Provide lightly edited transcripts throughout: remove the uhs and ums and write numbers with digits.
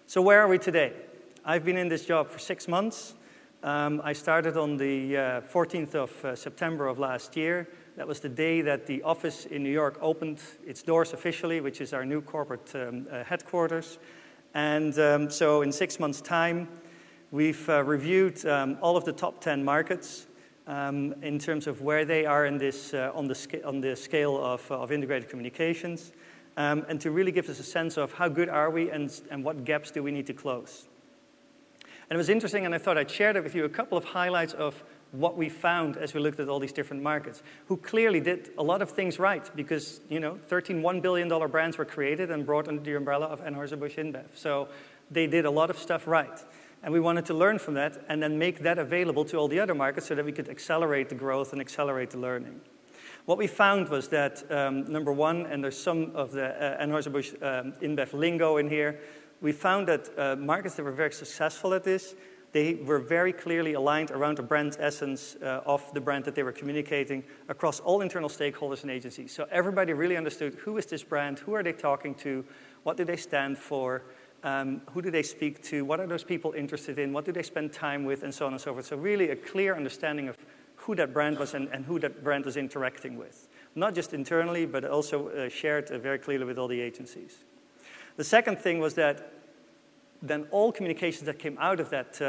So where are we today? I've been in this job for 6 months. I started on the 14th of September of last year. That was the day that the office in New York opened its doors officially, which is our new corporate headquarters. And so in 6 months' time, we've reviewed all of the top 10 markets in terms of where they are in this, on the scale of integrated communications, and to really give us a sense of how good are we and what gaps do we need to close. And it was interesting, and I thought I'd share that with you, a couple of highlights of what we found as we looked at all these different markets, who clearly did a lot of things right because, 13 $1 billion brands were created and brought under the umbrella of Anheuser-Busch InBev. So they did a lot of stuff right. And we wanted to learn from that and then make that available to all the other markets so that we could accelerate the growth and accelerate the learning. What we found was that, number one, and there's some of the Anheuser-Busch InBev lingo in here, we found that markets that were very successful at this, they were very clearly aligned around the brand essence of the brand that they were communicating across all internal stakeholders and agencies. So everybody really understood who is this brand, who are they talking to, what do they stand for, who do they speak to, what are those people interested in, what do they spend time with, and so on and so forth. So really a clear understanding of who that brand was and who that brand was interacting with. Not just internally, but also shared very clearly with all the agencies. The second thing was that then all communications that came out of that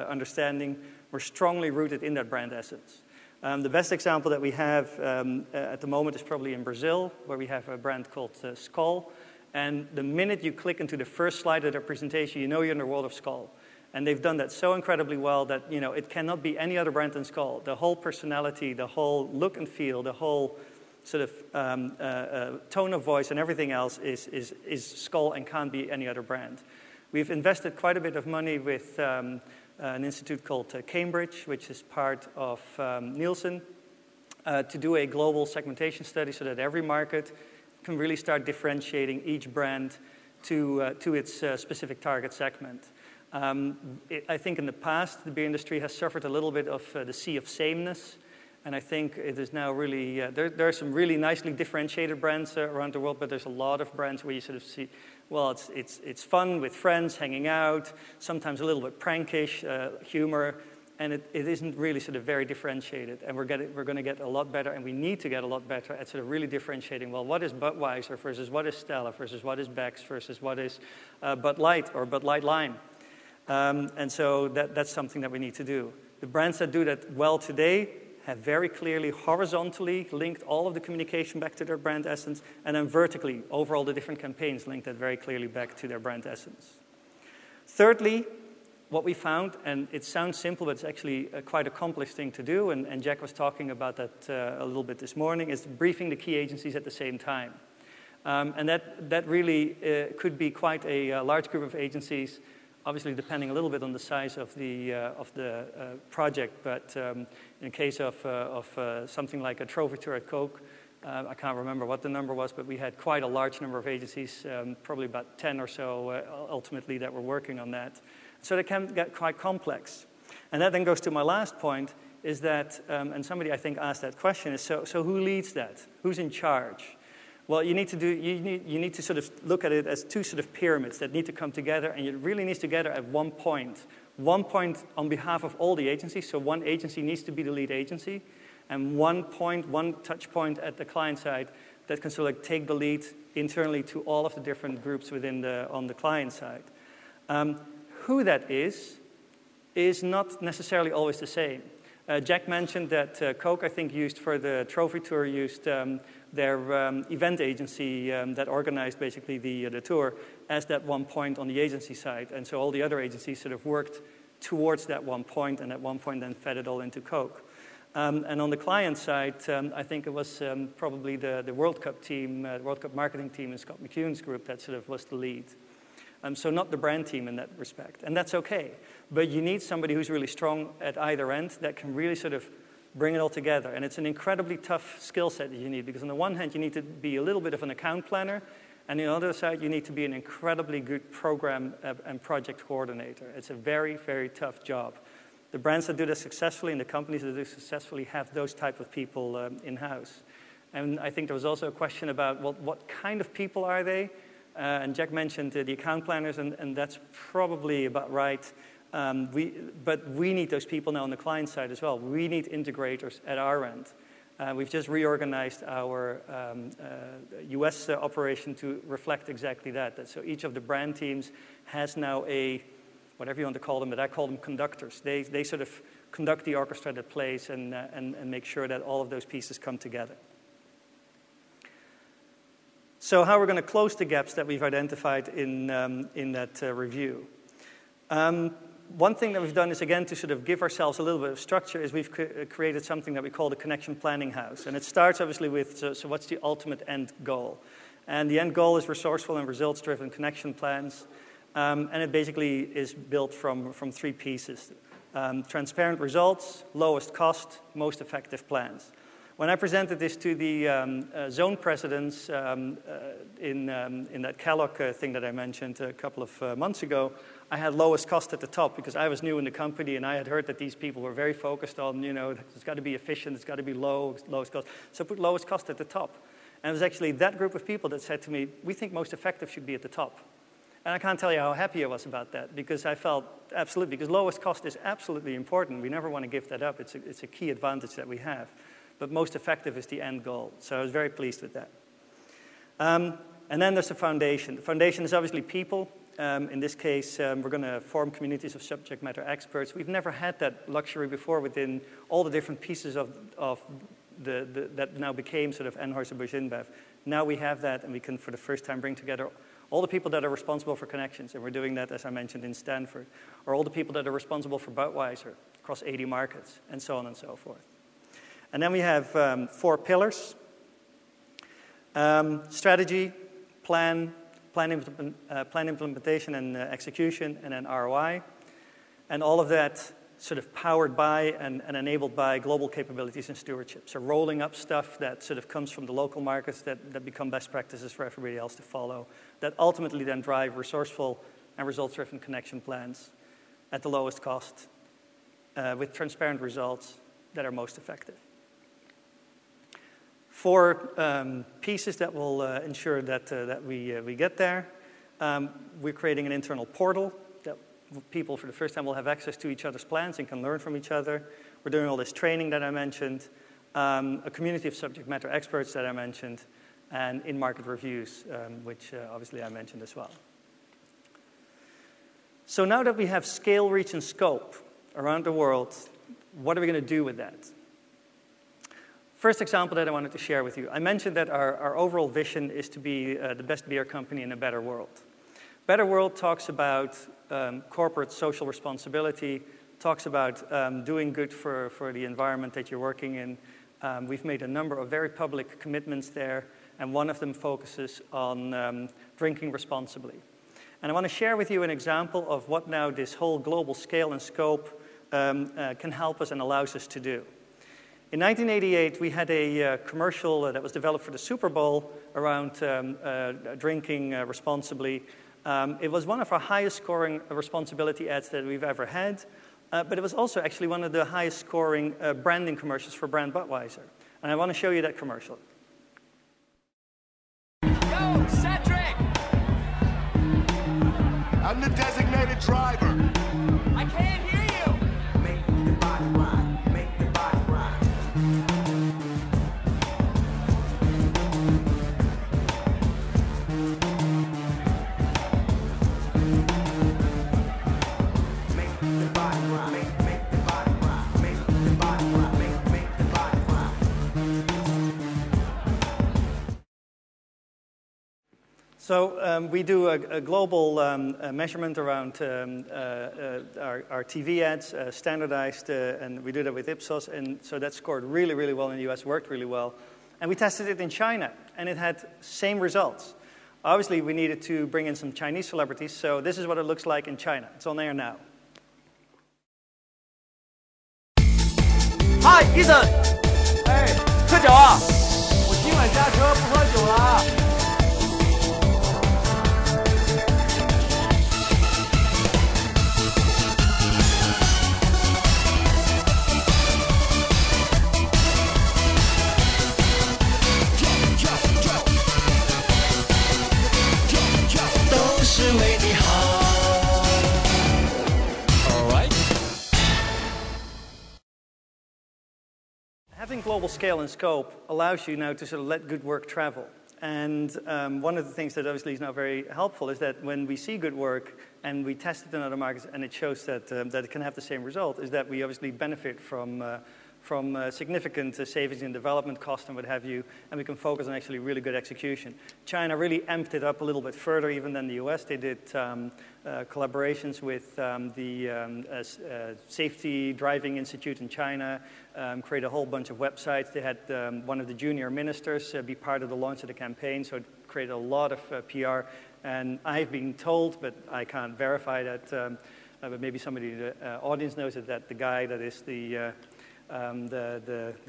understanding were strongly rooted in that brand essence. The best example that we have at the moment is probably in Brazil, where we have a brand called Skol. And the minute you click into the first slide of their presentation, you know you're in the world of Skol. And they've done that so incredibly well that, it cannot be any other brand than Skol. The whole personality, the whole look and feel, the whole sort of tone of voice and everything else is Skol and can't be any other brand. We've invested quite a bit of money with an institute called Cambridge, which is part of Nielsen, to do a global segmentation study so that every market can really start differentiating each brand to its specific target segment. I think in the past, the beer industry has suffered a little bit of the sea of sameness, and I think it is now really, there are some really nicely differentiated brands around the world, but there's a lot of brands where you sort of see, well, it's fun with friends, hanging out, sometimes a little bit prankish humor, and it isn't really sort of very differentiated. And we're going to get a lot better, and we need to get a lot better at sort of really differentiating, well, what is Budweiser versus what is Stella versus what is Becks versus what is Bud Light or Bud Light Lime. And so that's something that we need to do. The brands that do that well today have very clearly horizontally linked all of the communication back to their brand essence, and then vertically, over all the different campaigns, linked that very clearly back to their brand essence. Thirdly, what we found, and it sounds simple, but it's actually quite a complex thing to do, and Jack was talking about that a little bit this morning, is briefing the key agencies at the same time. And that really could be quite a large group of agencies, obviously depending a little bit on the size of the project, but in the case of something like a trophy tour at Coke, I can't remember what the number was, but we had quite a large number of agencies, probably about 10 or so ultimately that were working on that. So they can get quite complex. And that then goes to my last point, is that, and somebody I think asked that question, is so who leads that? Who's in charge? Well, you need to sort of look at it as two sort of pyramids that need to come together, and it really needs to together at one point. One point on behalf of all the agencies, so one agency needs to be the lead agency, and one touch point at the client side that can sort of like take the lead internally to all of the different groups on the client side. Who that is not necessarily always the same. Jack mentioned that Coke, I think, used for the trophy tour, used their event agency that organized basically the tour as that one point on the agency side. And so all the other agencies sort of worked towards that one point, and that one point then fed it all into Coke. And on the client side, I think it was probably the World Cup team, the World Cup marketing team in Scott McEwen's group that sort of was the lead. So not the brand team in that respect. And that's okay. But you need somebody who's really strong at either end that can really sort of bring it all together. And it's an incredibly tough skill set that you need, because on the one hand, you need to be a little bit of an account planner, and on the other side, you need to be an incredibly good program and project coordinator. It's a very, very tough job. The brands that do this successfully and the companies that do successfully have those type of people in-house. And I think there was also a question about, well, what kind of people are they? And Jack mentioned the account planners, and that's probably about right. But we need those people now on the client side as well. We need integrators at our end. We've just reorganized our US operation to reflect exactly that. So each of the brand teams has now a, whatever you want to call them, but I call them conductors. They sort of conduct the orchestra that plays and make sure that all of those pieces come together. So how we're going to close the gaps that we've identified in that review. One thing that we've done is, again, to sort of give ourselves a little bit of structure, is we've created something that we call the Connection Planning House. And it starts, obviously, with, so what's the ultimate end goal? And the end goal is resourceful and results-driven connection plans. And it basically is built from 3 pieces. Transparent results, lowest cost, most effective plans. When I presented this to the zone presidents in that Kellogg thing that I mentioned a couple of months ago, I had lowest cost at the top because I was new in the company and I had heard that these people were very focused on, it's got to be efficient, it's got to be lowest cost. So I put lowest cost at the top. And it was actually that group of people that said to me, we think most effective should be at the top. And I can't tell you how happy I was about that, because I felt absolutely, because lowest cost is absolutely important. We never want to give that up. It's a key advantage that we have. But most effective is the end goal. So I was very pleased with that. And then there's the foundation. The foundation is obviously people. In this case, we're going to form communities of subject matter experts. We've never had that luxury before within all the different pieces of that now became sort of Anheuser-Busch InBev. Now we have that, and we can, for the first time, bring together all the people that are responsible for connections, and we're doing that, as I mentioned, in Stanford, or all the people that are responsible for Budweiser across 80 markets, and so on and so forth. And then we have 4 pillars: strategy, plan implementation and execution, and then ROI. And all of that sort of powered by and enabled by global capabilities and stewardship. So rolling up stuff that sort of comes from the local markets that become best practices for everybody else to follow, that ultimately then drive resourceful and results-driven connection plans at the lowest cost with transparent results that are most effective. 4 pieces that will ensure that we get there. We're creating an internal portal that people for the first time will have access to each other's plans and can learn from each other. We're doing all this training that I mentioned, a community of subject matter experts that I mentioned, and in-market reviews, which obviously I mentioned as well. So now that we have scale, reach, and scope around the world, what are we going to do with that? First example that I wanted to share with you. I mentioned that our overall vision is to be the best beer company in a better world. Better World talks about corporate social responsibility, talks about doing good for the environment that you're working in. We've made a number of very public commitments there, and one of them focuses on drinking responsibly. And I want to share with you an example of what now this whole global scale and scope can help us and allows us to do. In 1988, we had a commercial that was developed for the Super Bowl around drinking responsibly. It was one of our highest scoring responsibility ads that we've ever had, but it was also actually one of the highest scoring branding commercials for brand Budweiser. And I want to show you that commercial. Yo, Cedric! I'm the designated driver. I can't hear you! Make the body ride, make the body ride. Make the body ride, make the body ride, make the body ride, make the body ride. So we do a global measurement around our TV ads, standardized, and we do that with Ipsos, and so that scored really, really well in the US, worked really well. And we tested it in China, and it had same results. Obviously, we needed to bring in some Chinese celebrities, so this is what it looks like in China. It's on air now. Hi, Ethan！ 哎，喝酒啊！我今晚下车不喝酒了。Having global scale and scope allows you now to sort of let good work travel. And one of the things that obviously is now very helpful is that when we see good work and we test it in other markets and it shows that, that it can have the same result, is that we obviously benefit from significant savings in development cost and what have you, and we can focus on actually really good execution. China really amped it up a little bit further even than the US. They did collaborations with the Safety Driving Institute in China, created a whole bunch of websites. They had one of the junior ministers be part of the launch of the campaign, so it created a lot of PR. And I've been told, but I can't verify that, but maybe somebody in the audience knows it, that the guy that is the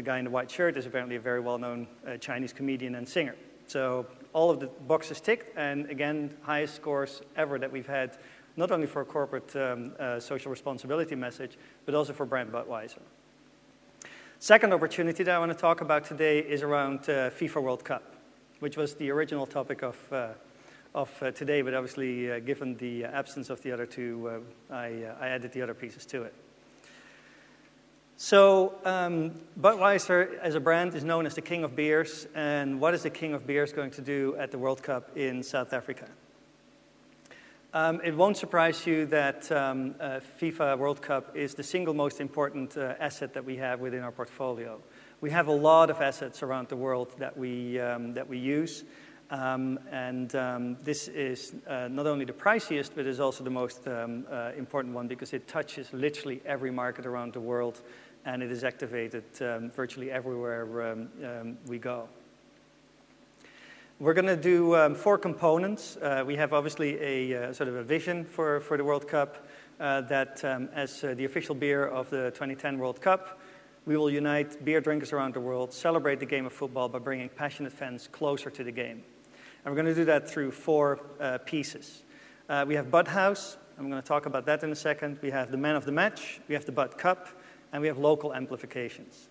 guy in the white shirt is apparently a very well-known Chinese comedian and singer. So all of the boxes ticked, and again, highest scores ever that we've had, not only for a corporate social responsibility message, but also for brand Budweiser. Second opportunity that I want to talk about today is around FIFA World Cup, which was the original topic of today, but obviously given the absence of the other two, I added the other pieces to it. So Budweiser as a brand is known as the king of beers, and what is the king of beers going to do at the World Cup in South Africa? It won't surprise you that FIFA World Cup is the single most important asset that we have within our portfolio. We have a lot of assets around the world that we use, and this is not only the priciest, but is also the most important one because it touches literally every market around the world, and it is activated virtually everywhere we go. We're going to do 4 components. We have obviously a sort of a vision for the World Cup that as the official beer of the 2010 World Cup, we will unite beer drinkers around the world, celebrate the game of football by bringing passionate fans closer to the game. And we're going to do that through 4 pieces. We have Bud House. I'm going to talk about that in a second. We have the Man of the Match. We have the Bud Cup. And we have local amplifications.